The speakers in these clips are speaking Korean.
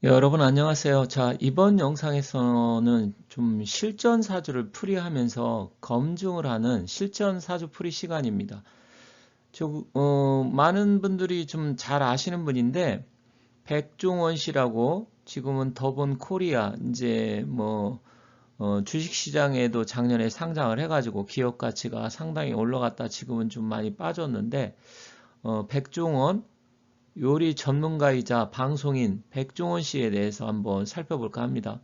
여러분 안녕하세요. 자, 이번 영상에서는 좀 실전 사주를 풀이하면서 검증을 하는 실전 사주 풀이 시간입니다. 많은 분들이 좀 잘 아시는 분인데, 백종원 씨라고 지금은 더본 코리아, 이제 주식시장에도 작년에 상장을 해가지고 기업 가치가 상당히 올라갔다 지금은 좀 많이 빠졌는데, 백종원 요리 전문가이자 방송인 백종원 씨에 대해서 한번 살펴볼까 합니다.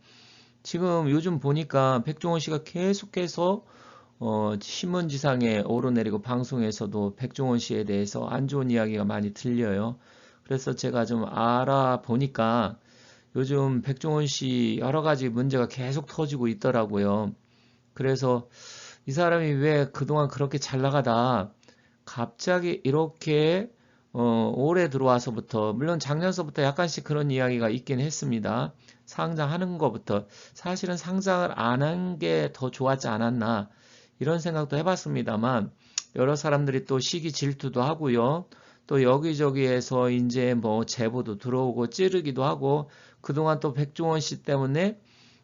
지금 요즘 보니까 백종원 씨가 계속해서 신문지상에 오르내리고 방송에서도 백종원 씨에 대해서 안 좋은 이야기가 많이 들려요. 그래서 제가 좀 알아보니까 요즘 백종원 씨 여러 가지 문제가 계속 터지고 있더라고요. 그래서 이 사람이 왜 그동안 그렇게 잘 나가다 갑자기 이렇게 올해 들어와서부터 물론 작년서부터 약간씩 그런 이야기가 있긴 했습니다. 상장하는 것부터 사실은 상장을 안 한 게 더 좋았지 않았나 이런 생각도 해봤습니다만 여러 사람들이 또 시기 질투도 하고요. 또 여기저기에서 이제 뭐 제보도 들어오고 찌르기도 하고 그동안 또 백종원 씨 때문에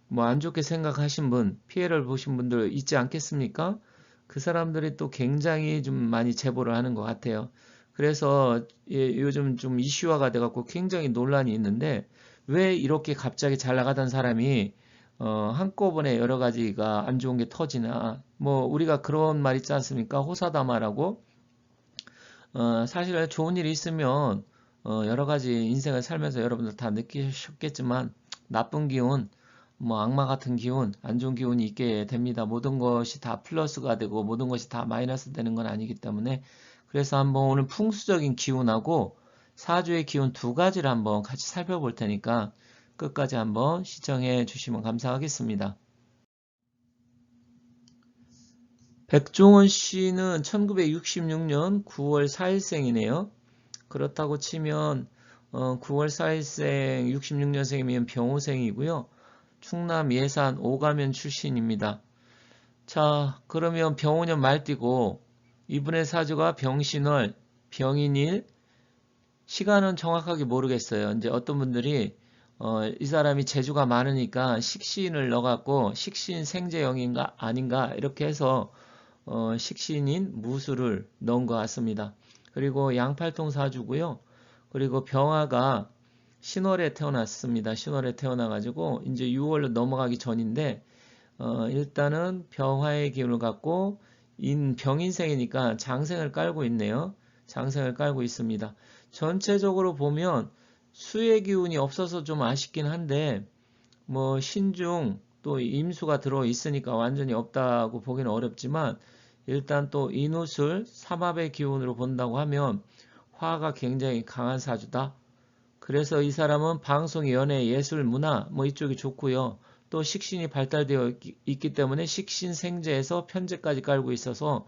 뭐 안 좋게 생각하신 분, 피해를 보신 분들 있지 않겠습니까? 그 사람들이 또 굉장히 좀 많이 제보를 하는 것 같아요. 그래서 요즘 좀 이슈화가 돼갖고 굉장히 논란이 있는데 왜 이렇게 갑자기 잘 나가던 사람이 한꺼번에 여러 가지가 안 좋은 게 터지나 뭐 우리가 그런 말 있지 않습니까? 호사다마라고 사실 좋은 일이 있으면 여러 가지 인생을 살면서 여러분들 다 느끼셨겠지만 나쁜 기운, 뭐 악마 같은 기운, 안 좋은 기운이 있게 됩니다. 모든 것이 다 플러스가 되고 모든 것이 다 마이너스 되는 건 아니기 때문에 그래서 한번 오늘 풍수적인 기운하고 사주의 기운 두 가지를 한번 같이 살펴볼 테니까 끝까지 한번 시청해 주시면 감사하겠습니다. 백종원 씨는 1966년 9월 4일생이네요. 그렇다고 치면 9월 4일생 66년생이면 병호생이고요. 충남 예산 오가면 출신입니다. 자, 그러면 병오년 말띠고 이분의 사주가 병신월, 병인일, 시간은 정확하게 모르겠어요. 이제 어떤 분들이 이 사람이 재주가 많으니까 식신을 넣어갖고 식신 생재형인가 아닌가 이렇게 해서 식신인 무술을 넣은 것 같습니다. 그리고 양팔통 사주고요. 그리고 병화가 신월에 태어났습니다. 신월에 태어나가지고 이제 6월로 넘어가기 전인데 일단은 병화의 기운을 갖고 병인생이니까 장생을 깔고 있네요. 장생을 깔고 있습니다. 전체적으로 보면 수의 기운이 없어서 좀 아쉽긴 한데 뭐 신중 또 임수가 들어 있으니까 완전히 없다고 보기는 어렵지만 일단 또 인우술 삼합의 기운으로 본다고 하면 화가 굉장히 강한 사주다. 그래서 이 사람은 방송, 연예, 예술, 문화 뭐 이쪽이 좋고요. 또 식신이 발달되어 있기 때문에 식신생재에서 편재까지 깔고 있어서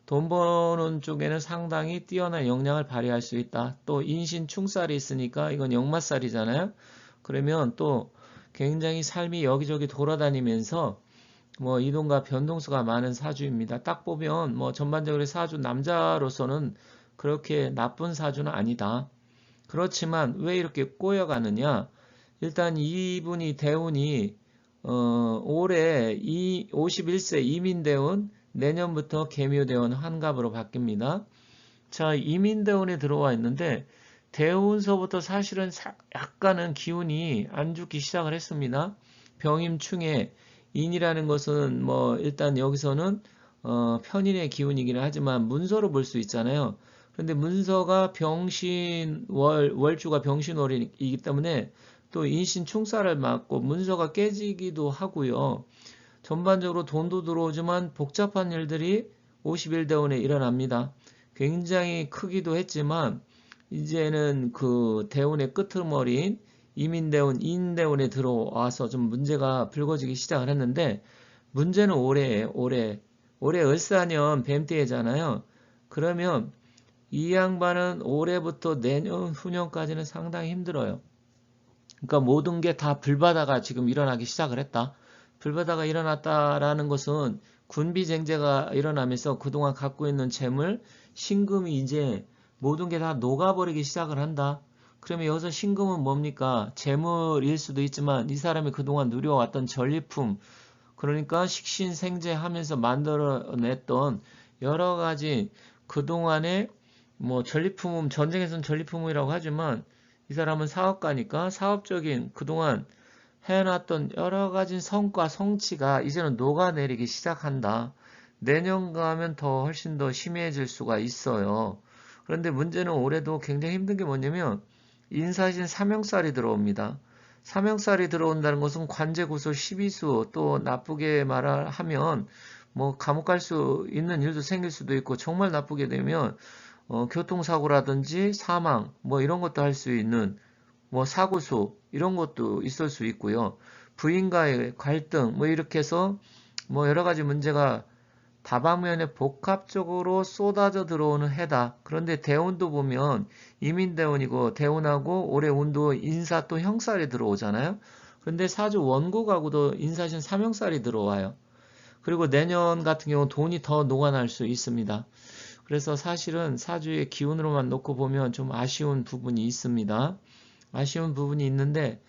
돈 버는 쪽에는 상당히 뛰어난 역량을 발휘할 수 있다. 또 인신충살이 있으니까 이건 역마살이잖아요. 그러면 또 굉장히 삶이 여기저기 돌아다니면서 뭐 이동과 변동수가 많은 사주입니다. 딱 보면 뭐 전반적으로 사주 남자로서는 그렇게 나쁜 사주는 아니다. 그렇지만 왜 이렇게 꼬여가느냐? 일단 이분이 대운이 올해 51세 이민대운 내년부터 개묘대운 환갑으로 바뀝니다. 자, 이민대운에 들어와 있는데 대운서부터 사실은 약간은 기운이 안 좋기 시작을 했습니다. 병임충해 인이라는 것은 뭐 일단 여기서는 편인의 기운이기는 하지만 문서로 볼 수 있잖아요. 그런데 문서가 월주가 병신월이기 때문에 또 인신충살을 맞고 문서가 깨지기도 하고요. 전반적으로 돈도 들어오지만 복잡한 일들이 51대운에 일어납니다. 굉장히 크기도 했지만 이제는 그 대운의 끄트머리인 이민대운, 인대운에 들어와서 좀 문제가 불거지기 시작을 했는데 문제는 올해예요. 올해 을사년 뱀띠해잖아요. 그러면 이 양반은 올해부터 내년 후년까지는 상당히 힘들어요. 그러니까 모든 게 다 불바다가 지금 일어나기 시작을 했다. 불바다가 일어났다라는 것은 군비쟁제가 일어나면서 그동안 갖고 있는 재물, 신금이 이제 모든 게 다 녹아버리기 시작을 한다. 그러면 여기서 신금은 뭡니까? 재물일 수도 있지만 이 사람이 그동안 누려왔던 전리품, 그러니까 식신생재하면서 만들어냈던 여러 가지 그동안의 뭐 전리품, 전쟁에서는 전리품이라고 하지만 이 사람은 사업가니까 사업적인 그동안 해놨던 여러 가지 성과, 성취가 이제는 녹아내리기 시작한다. 내년 가면 더 훨씬 더 심해질 수가 있어요. 그런데 문제는 올해도 굉장히 힘든 게 뭐냐면 인사신 삼형살이 들어옵니다. 삼형살이 들어온다는 것은 관제구술 12수, 또 나쁘게 말하면 뭐 감옥 갈 수 있는 일도 생길 수도 있고, 정말 나쁘게 되면 교통사고라든지 사망 뭐 이런 것도 할 수 있는 뭐 사고수 이런 것도 있을 수 있고요. 부인과의 갈등 뭐 이렇게 해서 뭐 여러 가지 문제가 다방면에 복합적으로 쏟아져 들어오는 해다. 그런데 대운도 보면 이민대운이고 대운하고 올해 운도 인사 또 형살이 들어오잖아요. 그런데 사주 원국하고도 인사신 삼형살이 들어와요. 그리고 내년 같은 경우 돈이 더 녹아날 수 있습니다. 그래서 사실은 사주의 기운으로만 놓고 보면 좀 아쉬운 부분이 있습니다. 아쉬운 부분이 있는데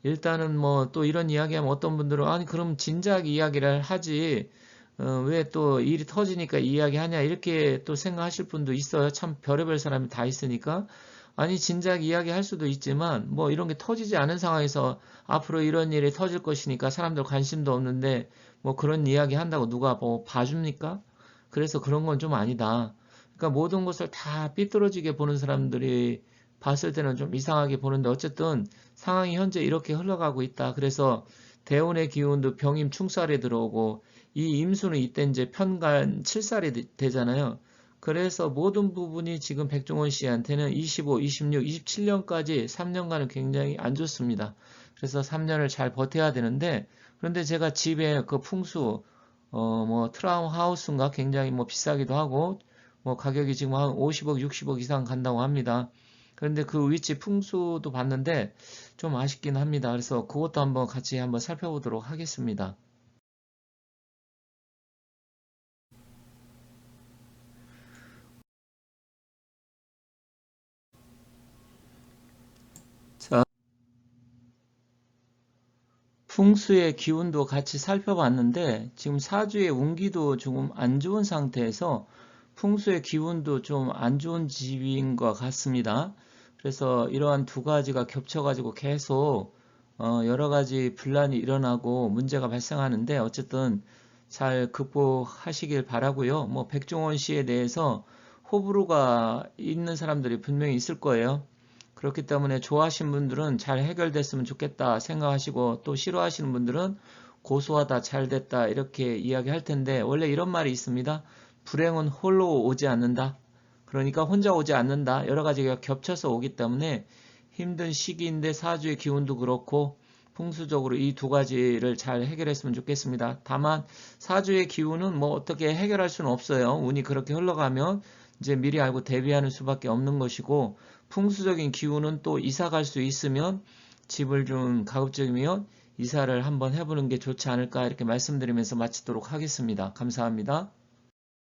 일단은 뭐 또 이런 이야기하면 어떤 분들은 아니 그럼 진작 이야기를 하지 왜 또 일이 터지니까 이야기하냐 이렇게 또 생각하실 분도 있어요. 참 별의별 사람이 다 있으니까. 아니 진작 이야기할 수도 있지만 뭐 이런 게 터지지 않은 상황에서 앞으로 이런 일이 터질 것이니까 사람들 관심도 없는데 뭐 그런 이야기 한다고 누가 뭐 봐줍니까? 그래서 그런 건 좀 아니다. 그러니까 모든 것을 다 삐뚤어지게 보는 사람들이 봤을 때는 좀 이상하게 보는데 어쨌든 상황이 현재 이렇게 흘러가고 있다. 그래서 대운의 기운도 병임 충살에 들어오고 이 임수는 이때 이제 편간 7살이 되잖아요. 그래서 모든 부분이 지금 백종원 씨한테는 25, 26, 27년까지 3년간은 굉장히 안 좋습니다. 그래서 3년을 잘 버텨야 되는데 그런데 제가 집에 그 풍수 뭐 트라운 하우스인가 굉장히 뭐 비싸기도 하고 뭐 가격이 지금 한 50억, 60억 이상 간다고 합니다. 그런데 그 위치 풍수도 봤는데 좀 아쉽긴 합니다. 그래서 그것도 한번 같이 한번 살펴보도록 하겠습니다. 자, 풍수의 기운도 같이 살펴봤는데 지금 사주의 운기도 조금 안 좋은 상태에서 풍수의 기운도 좀 안 좋은 집인 것 같습니다. 그래서 이러한 두 가지가 겹쳐가지고 계속 여러 가지 분란이 일어나고 문제가 발생하는데 어쨌든 잘 극복하시길 바라고요. 뭐 백종원 씨에 대해서 호불호가 있는 사람들이 분명히 있을 거예요. 그렇기 때문에 좋아하시는 분들은 잘 해결됐으면 좋겠다 생각하시고 또 싫어하시는 분들은 고소하다 잘 됐다 이렇게 이야기할 텐데 원래 이런 말이 있습니다. 불행은 홀로 오지 않는다. 그러니까 혼자 오지 않는다. 여러 가지가 겹쳐서 오기 때문에 힘든 시기인데 사주의 기운도 그렇고 풍수적으로 이 두 가지를 잘 해결했으면 좋겠습니다. 다만 사주의 기운은 뭐 어떻게 해결할 수는 없어요. 운이 그렇게 흘러가면 이제 미리 알고 대비하는 수밖에 없는 것이고 풍수적인 기운은 또 이사 갈 수 있으면 집을 좀 가급적이면 이사를 한번 해보는 게 좋지 않을까 이렇게 말씀드리면서 마치도록 하겠습니다. 감사합니다.